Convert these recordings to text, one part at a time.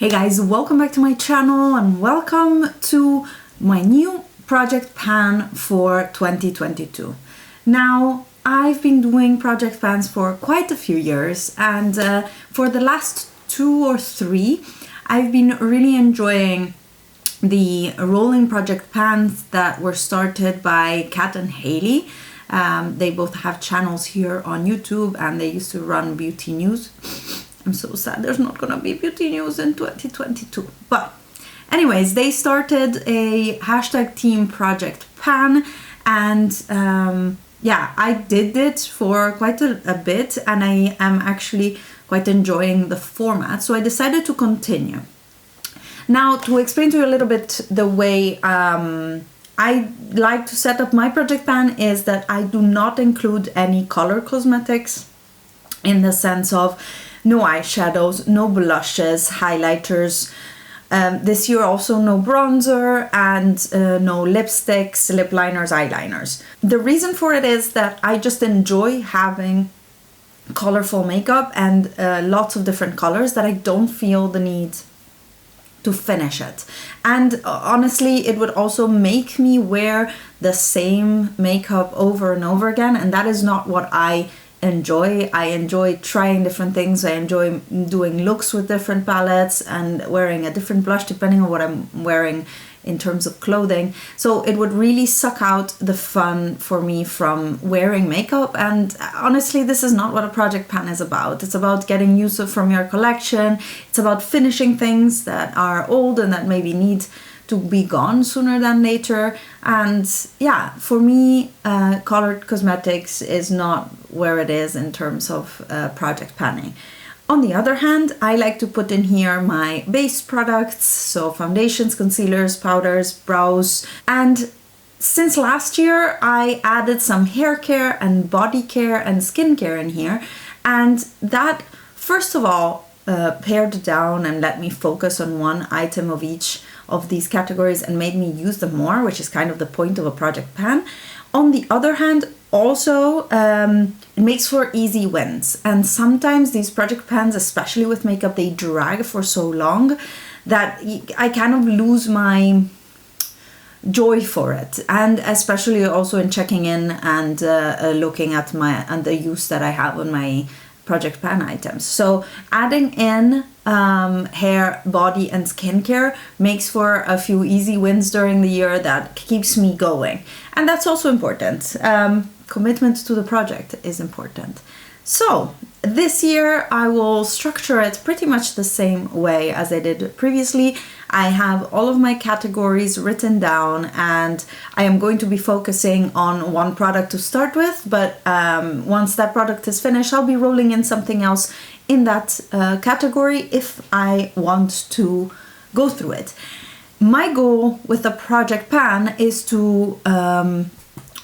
Hey guys, welcome back to my channel and welcome to my new project pan for 2022. Now, I've been doing project pans for quite a few years, and for the last 2 or 3, I've been really enjoying the rolling project pans that were started by Kat and Haley. They both have channels here on YouTube and they used to run beauty news. I'm so sad there's not gonna be beauty news in 2022. But anyways, they started a hashtag teamprojectpan, and yeah, I did it for quite a bit and I am actually quite enjoying the format, so I decided to continue. Now, to explain to you a little bit the way I like to set up my project pan is that I do not include any color cosmetics, in the sense of no eyeshadows, no blushes, highlighters. This year also no bronzer and no lipsticks, lip liners, eyeliners. The reason for it is that I just enjoy having colorful makeup and lots of different colors, that I don't feel the need to finish it. And honestly, it would also make me wear the same makeup over and over again, and that is not what I enjoy. I enjoy trying different things. I enjoy doing looks with different palettes and wearing a different blush depending on what I'm wearing in terms of clothing. So it would really suck out the fun for me from wearing makeup, and honestly, this is not what a project pan is about. It's about getting use from your collection. It's about finishing things that are old and that maybe need to be gone sooner than later. And yeah, for me, colored cosmetics is not where it is in terms of project panning. On the other hand, I like to put in here my base products, so foundations, concealers, powders, brows. And since last year, I added some hair care and body care and skin care in here. And that, first of all, pared down and let me focus on one item of each of these categories and made me use them more, which is kind of the point of a project pan. On the other hand, also, it makes for easy wins. And sometimes these project pans, especially with makeup, they drag for so long that I kind of lose my joy for it. And especially also in checking in and looking at the use that I have on my project pan items. So adding in hair, body and skincare makes for a few easy wins during the year that keeps me going. And that's also important. Commitment to the project is important. So this year I will structure it pretty much the same way as I did previously. I have all of my categories written down and I am going to be focusing on one product to start with, but once that product is finished, I'll be rolling in something else in that category if I want to go through it. My goal with the project pan is to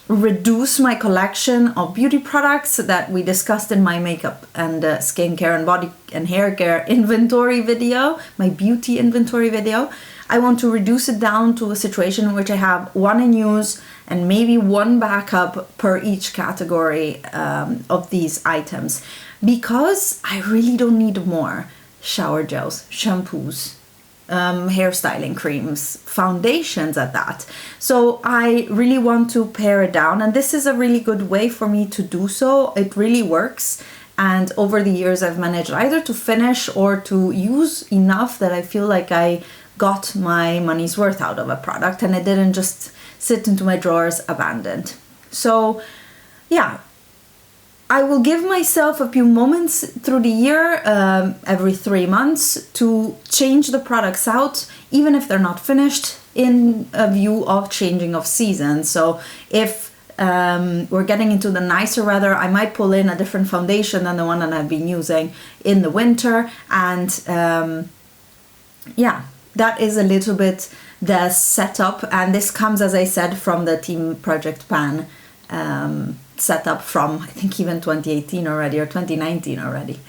reduce my collection of beauty products that we discussed in my makeup and skincare and body and hair care inventory video, my beauty inventory video. I want to reduce it down to a situation in which I have one in use and maybe one backup per each category of these items, because I really don't need more shower gels, shampoos, hairstyling creams, foundations at that. So I really want to pare it down, and this is a really good way for me to do so. It really works, and over the years I've managed either to finish or to use enough that I feel like I got my money's worth out of a product and it didn't just sit into my drawers abandoned. So yeah, I will give myself a few moments through the year, every 3 months, to change the products out, even if they're not finished, in a view of changing of season. So if we're getting into the nicer weather, I might pull in a different foundation than the one that I've been using in the winter. And yeah, that is a little bit the setup. And this comes, as I said, from the Team Project Pan setup from, I think, even 2018 already, or 2019 already.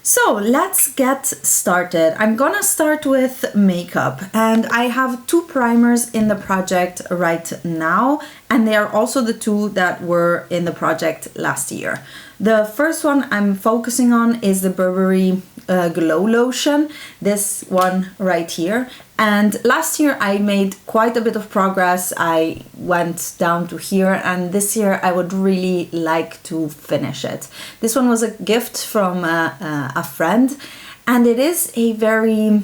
So let's get started. I'm gonna start with makeup, and I have 2 primers in the project right now, and they are also the 2 that were in the project last year. The first one I'm focusing on is the Burberry Glow Lotion, this one right here. And last year I made quite a bit of progress. I went down to here, and this year I would really like to finish it. This one was a gift from a friend, and it is a very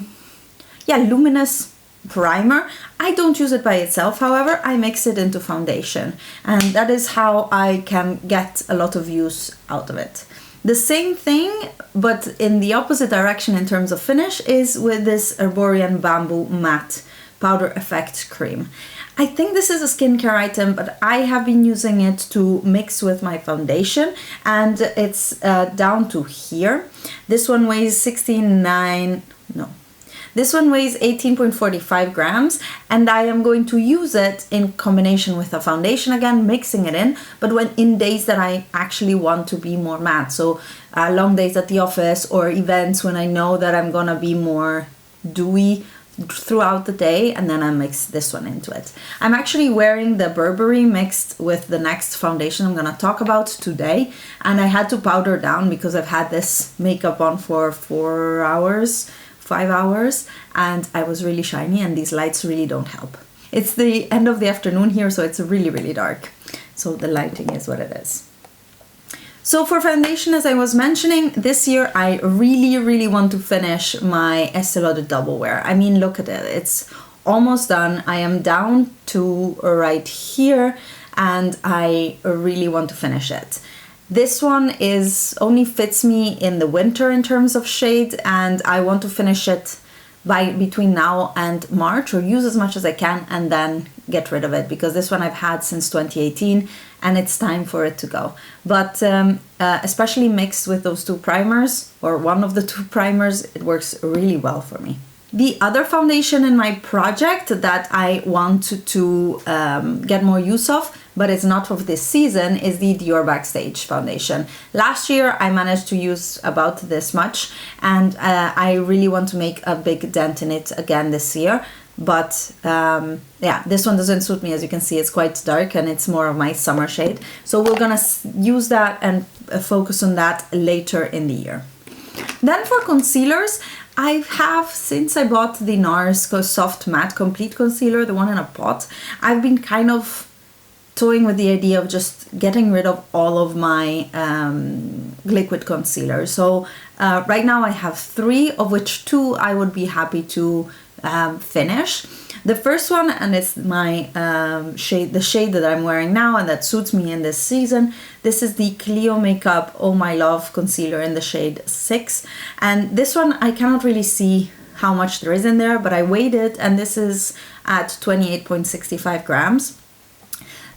luminous primer. I don't use it by itself, however, I mix it into foundation, and that is how I can get a lot of use out of it. The same thing, but in the opposite direction in terms of finish, is with this Herborian Bamboo Matte Powder Effect Cream. I think this is a skincare item, but I have been using it to mix with my foundation, and it's down to here. This one weighs 18.45 grams, and I am going to use it in combination with a foundation again, mixing it in, but when in days that I actually want to be more matte. So long days at the office or events when I know that I'm gonna be more dewy throughout the day, and then I mix this one into it. I'm actually wearing the Burberry mixed with the next foundation I'm gonna talk about today, and I had to powder down because I've had this makeup on for 5 hours, and I was really shiny, and these lights really don't help. It's the end of the afternoon here, so it's really, really dark. So the lighting is what it is. So for foundation, as I was mentioning, this year I really, really want to finish my Estée Lauder Double Wear. I mean, look at it. It's almost done. I am down to right here, and I really want to finish it. This one only fits me in the winter in terms of shade, and I want to finish it by between now and March, or use as much as I can and then get rid of it, because this one I've had since 2018 and it's time for it to go. But especially mixed with those two primers, or one of the two primers, it works really well for me. The other foundation in my project that I want to get more use of, but it's not of this season, is the Dior Backstage foundation. Last year I managed to use about this much, and I really want to make a big dent in it again this year. But this one doesn't suit me. As you can see, it's quite dark and it's more of my summer shade. So we're gonna use that and focus on that later in the year. Then for concealers, I have, since I bought the NARS Soft Matte Complete Concealer, the one in a pot, I've been kind of toying with the idea of just getting rid of all of my liquid concealer. So right now I have 3, of which 2 I would be happy to finish. The first one, and it's my the shade that I'm wearing now and that suits me in this season, this is the Clio Makeup Oh My Love Concealer in the shade 6. And this one, I cannot really see how much there is in there, but I weighed it, and this is at 28.65 grams.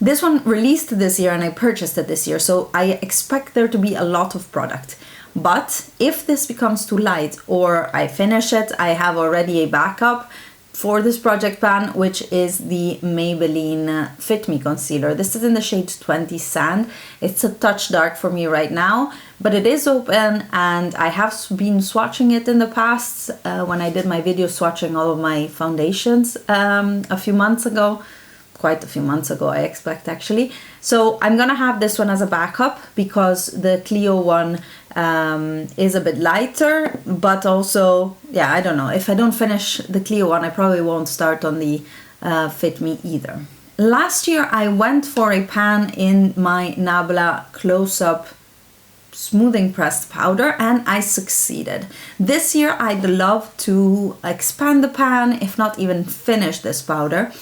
This one released this year and I purchased it this year, so I expect there to be a lot of product. But if this becomes too light or I finish it, I have already a backup for this project pan, which is the Maybelline Fit Me Concealer. This is in the shade 20 Sand. It's a touch dark for me right now, but it is open, and I have been swatching it in the past when I did my video swatching all of my foundations a few months ago. Quite a few months ago, I expect, actually. So I'm gonna have this one as a backup, because the Clio one is a bit lighter, but also, yeah, I don't know. If I don't finish the Clio one, I probably won't start on the Fit Me either. Last year, I went for a pan in my Nabla Close-Up Smoothing Pressed Powder, and I succeeded. This year, I'd love to expand the pan, if not even finish this powder,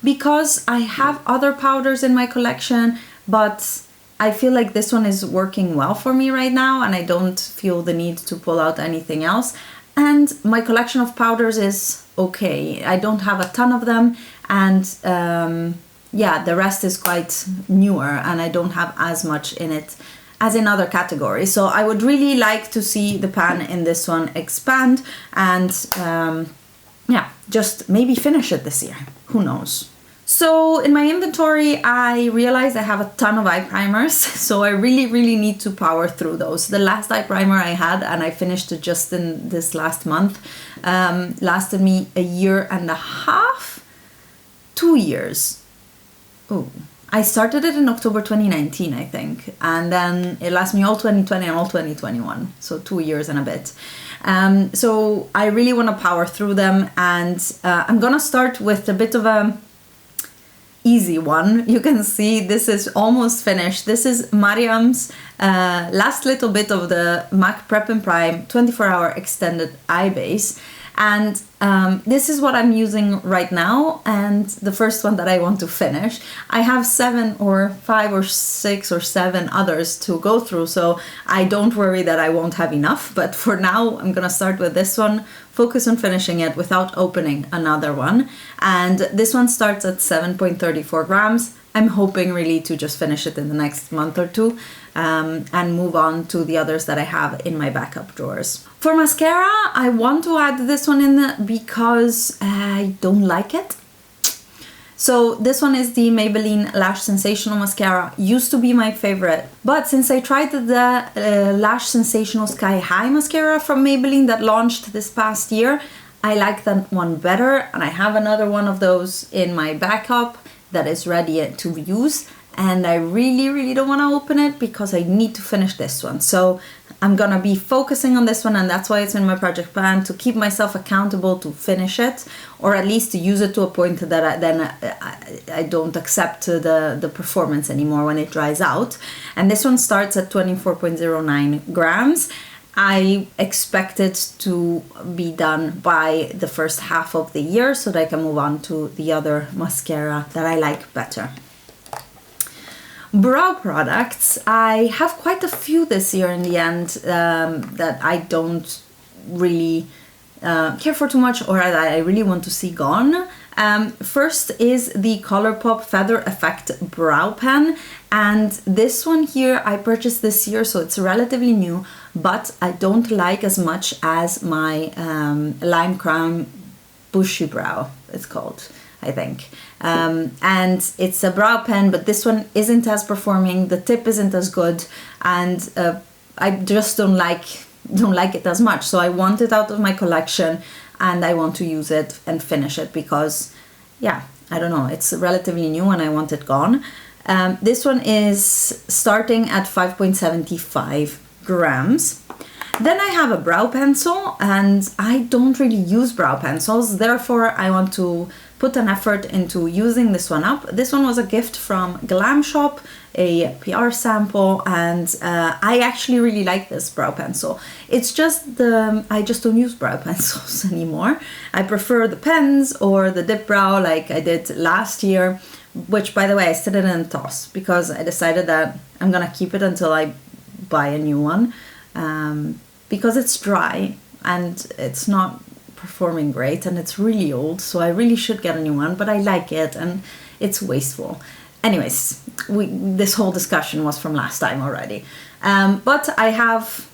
because I have other powders in my collection, but I feel like this one is working well for me right now, and I don't feel the need to pull out anything else. And my collection of powders is okay. I don't have a ton of them, and the rest is quite newer, and I don't have as much in it as in other categories. So I would really like to see the pan in this one expand, and just maybe finish it this year. Who knows? So in my inventory, I realized I have a ton of eye primers, so I really, really need to power through those. The last eye primer I had, and I finished it just in this last month, lasted me 1.5 years, 2 years. Oh, I started it in October 2019, I think, and then it lasted me all 2020 and all 2021, so 2 years and a bit. So I really want to power through them, and I'm gonna start with a bit of a easy one. You can see this is almost finished. This is Mariam's last little bit of the MAC Prep and Prime 24-hour extended eye base. And this is what I'm using right now, and the first one that I want to finish. I have 7 or 5 or 6 or 7 others to go through, so I don't worry that I won't have enough. But for now, I'm gonna start with this one, focus on finishing it without opening another one. And this one starts at 7.34 grams. I'm hoping really to just finish it in the next month or two, and move on to the others that I have in my backup drawers. For mascara, I want to add this one in because I don't like it. So this one is the Maybelline Lash Sensational Mascara. Used to be my favorite, but since I tried the Lash Sensational Sky High Mascara from Maybelline that launched this past year, I like that one better, and I have another one of those in my backup that is ready to use, and I really don't want to open it because I need to finish this one. So I'm gonna be focusing on this one, and that's why it's in my project plan, to keep myself accountable to finish it, or at least to use it to a point that I don't accept the performance anymore when it dries out. And this one starts at 24.09 grams. I expect it to be done by the first half of the year so that I can move on to the other mascara that I like better. Brow products, I have quite a few this year in the end that I don't really care for too much, or that I really want to see gone. First is the ColourPop Feather Effect Brow Pen, and this one here I purchased this year, so it's relatively new, but I don't like as much as my Lime Crime Bushy Brow, it's called, I think. And it's a brow pen, but this one isn't as performing, the tip isn't as good, and I just don't like it as much. So I want it out of my collection, and I want to use it and finish it because, yeah, I don't know, it's relatively new and I want it gone. This one is starting at 5.75 grams. Then I have a brow pencil, and I don't really use brow pencils, therefore I want to put an effort into using this one up. This one was a gift from Glam Shop, a PR sample, and I actually really like this brow pencil. It's just I just don't use brow pencils anymore. I prefer the pens or the dip brow like I did last year, which, by the way, I still didn't toss because I decided that I'm gonna keep it until I buy a new one, because it's dry and it's not performing great and it's really old, so I really should get a new one, but I like it and it's wasteful. Anyways, this whole discussion was from last time already. But I have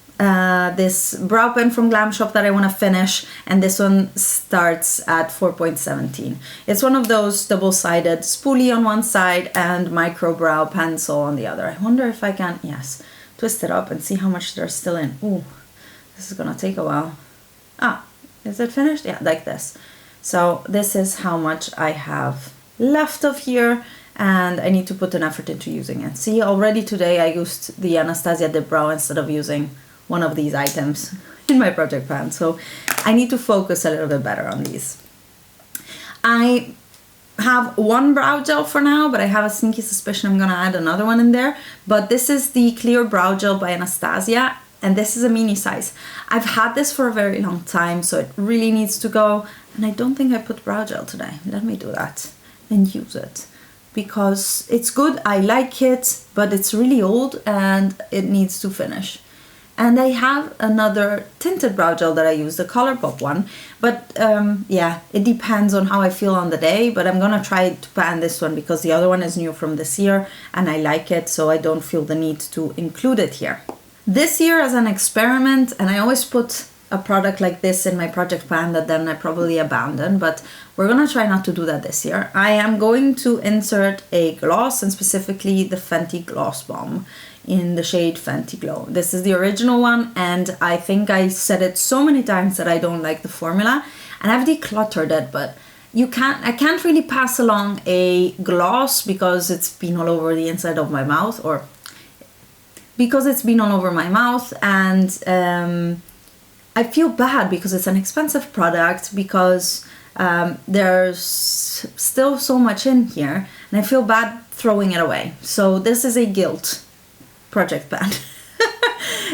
this brow pen from Glam Shop that I want to finish, and this one starts at 4.17. It's one of those double-sided spoolie on one side and micro brow pencil on the other. I wonder if I can, yes, twist it up and see how much there's still in. Ooh, this is gonna take a while. Ah, is it finished? Yeah, like this. So this is how much I have left of here, and I need to put an effort into using it. See, already today I used the Anastasia Dip Brow instead of using one of these items in my project pan, so I need to focus a little bit better on these. I have one brow gel for now, but I have a sneaky suspicion I'm gonna add another one in there. But this is the Clear Brow Gel by Anastasia, and this is a mini size. I've had this for a very long time, so it really needs to go, and I don't think I put brow gel today. Let me do that and use it, because it's good, I like it, but it's really old and it needs to finish. And I have another tinted brow gel that I use, the ColourPop one, but yeah, it depends on how I feel on the day, but I'm gonna try to pan this one because the other one is new from this year and I like it, so I don't feel the need to include it here. This year, as an experiment, and I always put a product like this in my project pan that then I probably abandon, but we're gonna try not to do that this year. I am going to insert a gloss, and specifically the Fenty Gloss Bomb in the shade Fenty Glow. This is the original one, and I think I said it so many times that I don't like the formula, and I've decluttered it, but I can't really pass along a gloss because it's been all over the inside of my mouth, or because it's been all over my mouth, and I feel bad because it's an expensive product, because there's still so much in here, and I feel bad throwing it away. So this is a guilt project pan.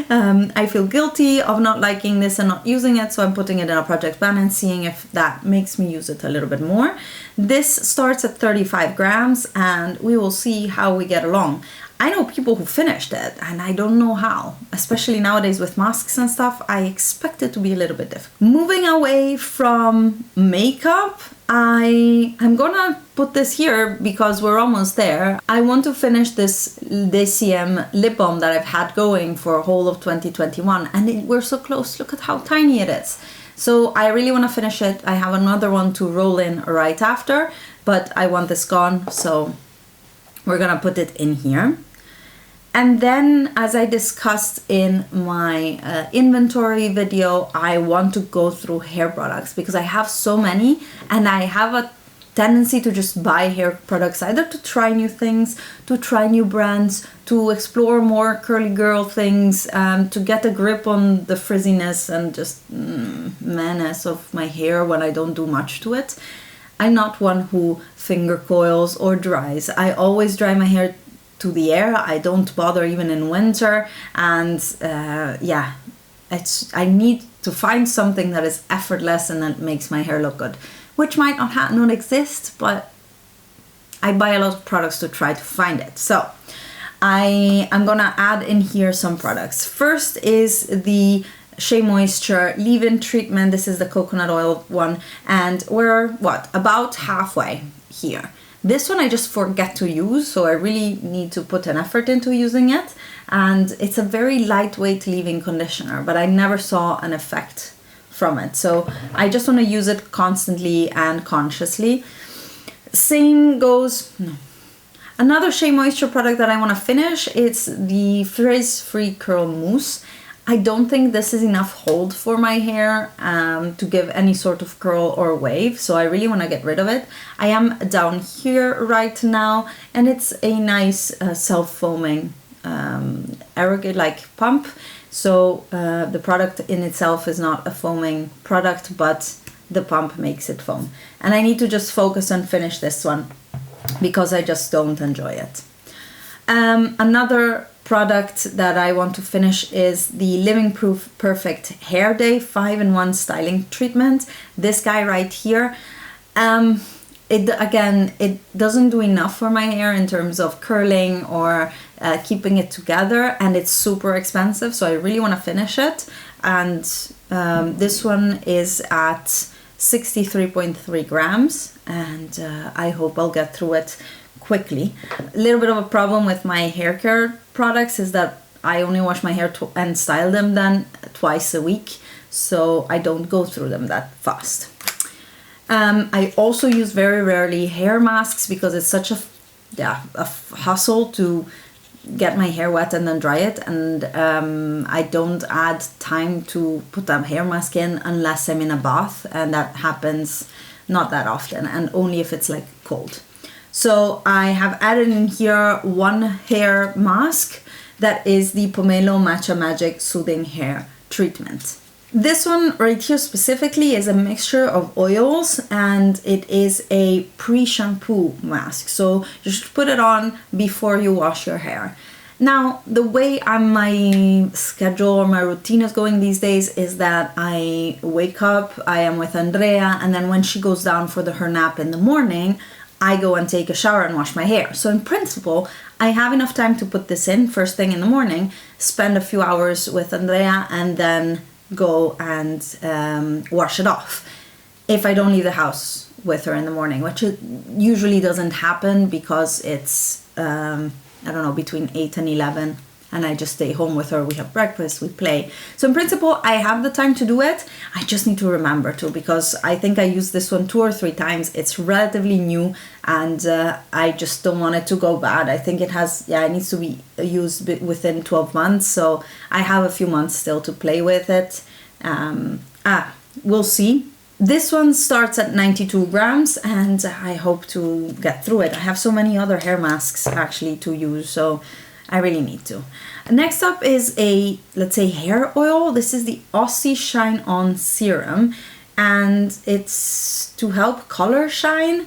I feel guilty of not liking this and not using it, so I'm putting it in a project pan and seeing if that makes me use it a little bit more. This starts at 35 grams, and we will see how we get along. I know people who finished it, and I don't know how. Especially nowadays with masks and stuff, I expect it to be a little bit difficult. Moving away from makeup, I'm gonna put this here because we're almost there. I want to finish this Deciem lip balm that I've had going for a whole of 2021, and we're so close. Look at how tiny it is. So I really want to finish it. I have another one to roll in right after, but I want this gone, so we're gonna put it in here. And then, as I discussed in my inventory video, I want to go through hair products because I have so many, and I have a tendency to just buy hair products either to try new things, to try new brands, to explore more curly girl things, to get a grip on the frizziness and just menace of my hair when I don't do much to it. I'm not one who finger coils or dries. I always dry my hair to the air. I don't bother even in winter, and yeah, I need to find something that is effortless and that makes my hair look good, which might not exist, but I buy a lot of products to try to find it. So I'm gonna add in here some products. First is the Shea Moisture leave-in treatment. This is the coconut oil one, and we're about halfway here. This one I just forget to use, so I really need to put an effort into using it. And it's a very lightweight leave-in conditioner, but I never saw an effect from it. So I just want to use it constantly and consciously. Same goes... Another Shea Moisture product that I want to finish, it's the Frizz Free Curl Mousse. I don't think this is enough hold for my hair to give any sort of curl or wave, so I really want to get rid of it. I am down here right now, and it's a nice self-foaming aerogate-like pump. So the product in itself is not a foaming product, but the pump makes it foam. And I need to just focus and finish this one because I just don't enjoy it. Another product that I want to finish is the Living Proof Perfect Hair Day 5-in-1 styling treatment. This guy right here. It doesn't do enough for my hair in terms of curling or keeping it together, and it's super expensive, so I really want to finish it. And this one is at 63.3 grams, and I hope I'll get through it quickly. A little bit of a problem with my hair care products is that I only wash my hair and style them then twice a week, so I don't go through them that fast. I also use very rarely hair masks because it's such a hustle to get my hair wet and then dry it, and I don't add time to put a hair mask in unless I'm in a bath, and that happens not that often, and only if it's like cold. So I have added in here one hair mask that is the Pomelo Matcha Magic Soothing Hair Treatment. This one right here specifically is a mixture of oils, and it is a pre-shampoo mask. So you should put it on before you wash your hair. Now, the way my schedule or my routine is going these days is that I wake up, I am with Andrea, and then when she goes down for her nap in the morning, I go and take a shower and wash my hair. So in principle, I have enough time to put this in first thing in the morning, spend a few hours with Andrea, and then go and wash it off. If I don't leave the house with her in the morning, which it usually doesn't happen because it's, I don't know, between 8 and 11, and I just stay home with her, we have breakfast, we play. So in principle, I have the time to do it. I just need to remember to, because I think I used this one 2 or 3 times. It's relatively new, and I just don't want it to go bad. I think it has, it needs to be used within 12 months. So I have a few months still to play with it. We'll see. This one starts at 92 grams and I hope to get through it. I have so many other hair masks actually to use, so I really need to. Next up is a, let's say, hair oil. This is the Aussie Shine On Serum, and it's to help color shine.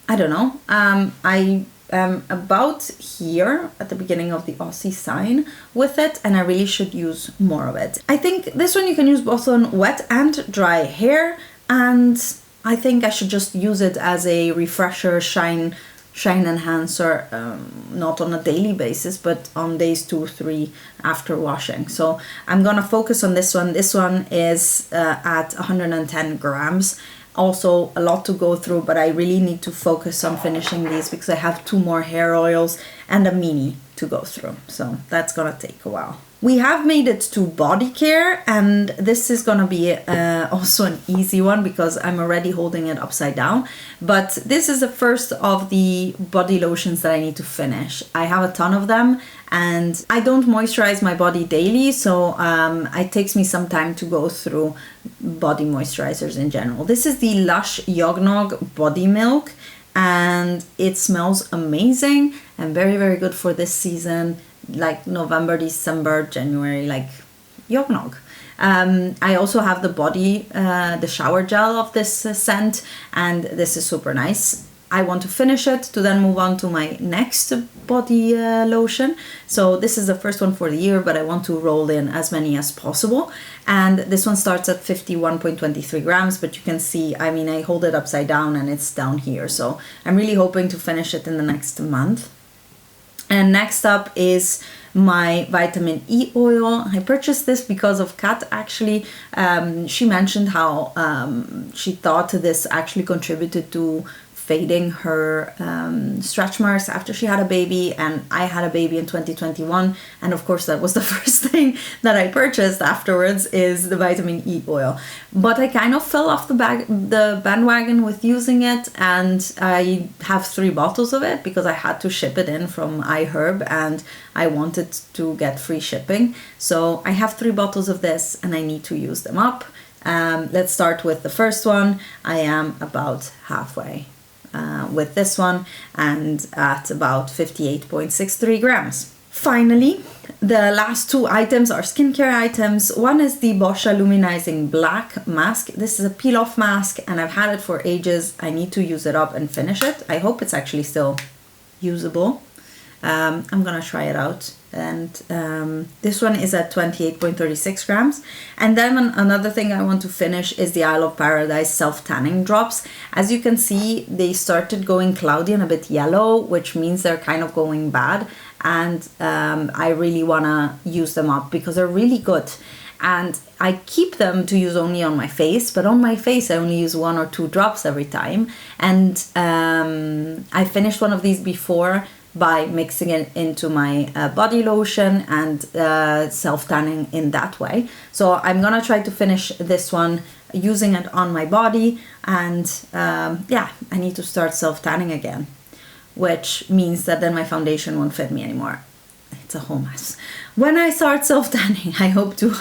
I don't know. I am about here at the beginning of the Aussie sign with it, and I really should use more of it. I think this one you can use both on wet and dry hair, and I think I should just use it as a refresher, shine enhancer, not on a daily basis, but on days 2-3 after washing. So I'm gonna focus on this one. This one is at 110 grams. Also a lot to go through, but I really need to focus on finishing these because I have 2 more hair oils and a mini to go through. So that's gonna take a while. We have made it to body care, and this is gonna be also an easy one because I'm already holding it upside down. But this is the first of the body lotions that I need to finish. I have a ton of them, and I don't moisturize my body daily, so it takes me some time to go through body moisturizers in general. This is the Lush Yognog Body Milk, and it smells amazing and very, very good for this season, like November, December, January, like Yognog. I also have the shower gel of this scent, and this is super nice. I want to finish it to then move on to my next body lotion. So this is the first one for the year, but I want to roll in as many as possible. And this one starts at 51.23 grams, but you can see, I mean, I hold it upside down and it's down here. So I'm really hoping to finish it in the next month. And next up is my vitamin E oil. I purchased this because of Kat actually. She mentioned how she thought this actually contributed to fading her stretch marks after she had a baby, and I had a baby in 2021, and of course that was the first thing that I purchased afterwards is the vitamin E oil. But I kind of fell off the bandwagon with using it, and I have 3 bottles of it because I had to ship it in from iHerb and I wanted to get free shipping. So I have 3 bottles of this and I need to use them up. Let's start with the first one. I am about halfway with this one and at about 58.63 grams. Finally, the last 2 items are skincare items. One is the Boscia Luminizing Black Mask. This is a peel-off mask and I've had it for ages. I need to use it up and finish it. I hope it's actually still usable. I'm gonna try it out. And this one is at 28.36 grams. And then another thing I want to finish is the Isle of Paradise self-tanning drops. As you can see, they started going cloudy and a bit yellow, which means they're kind of going bad. And I really wanna use them up because they're really good. And I keep them to use only on my face, but on my face I only use 1 or 2 drops every time. And I finished one of these before by mixing it into my body lotion and self-tanning in that way. So I'm gonna try to finish this one using it on my body, and yeah, I need to start self-tanning again, which means that then my foundation won't fit me anymore. It's a whole mess. When I start self-tanning, I hope to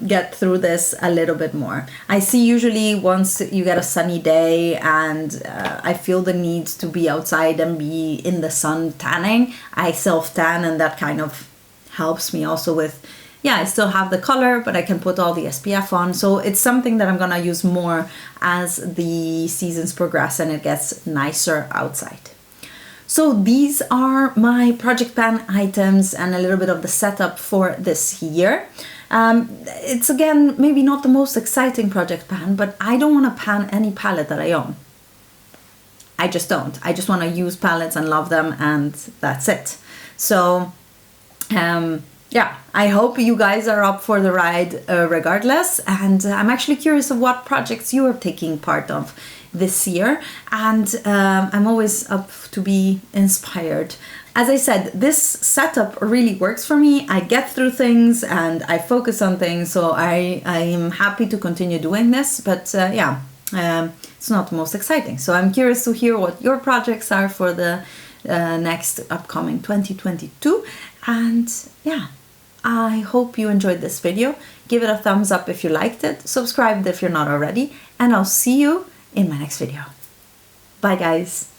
get through this a little bit more. I see usually once you get a sunny day and I feel the need to be outside and be in the sun tanning, I self-tan, and that kind of helps me also with, yeah, I still have the color, but I can put all the SPF on. So it's something that I'm gonna use more as the seasons progress and it gets nicer outside. So these are my project pan items and a little bit of the setup for this year. It's again, maybe not the most exciting project pan, but I don't want to pan any palette that I own. I just don't. I just want to use palettes and love them, and that's it. So yeah, I hope you guys are up for the ride regardless. And I'm actually curious of what projects you are taking part of this year, and I'm always up to be inspired. As I said, this setup really works for me. I get through things and I focus on things, so I am happy to continue doing this, but yeah, it's not the most exciting. So I'm curious to hear what your projects are for the next upcoming 2022, and yeah, I hope you enjoyed this video. Give it a thumbs up if you liked it, subscribe if you're not already, and I'll see you in my next video. Bye guys!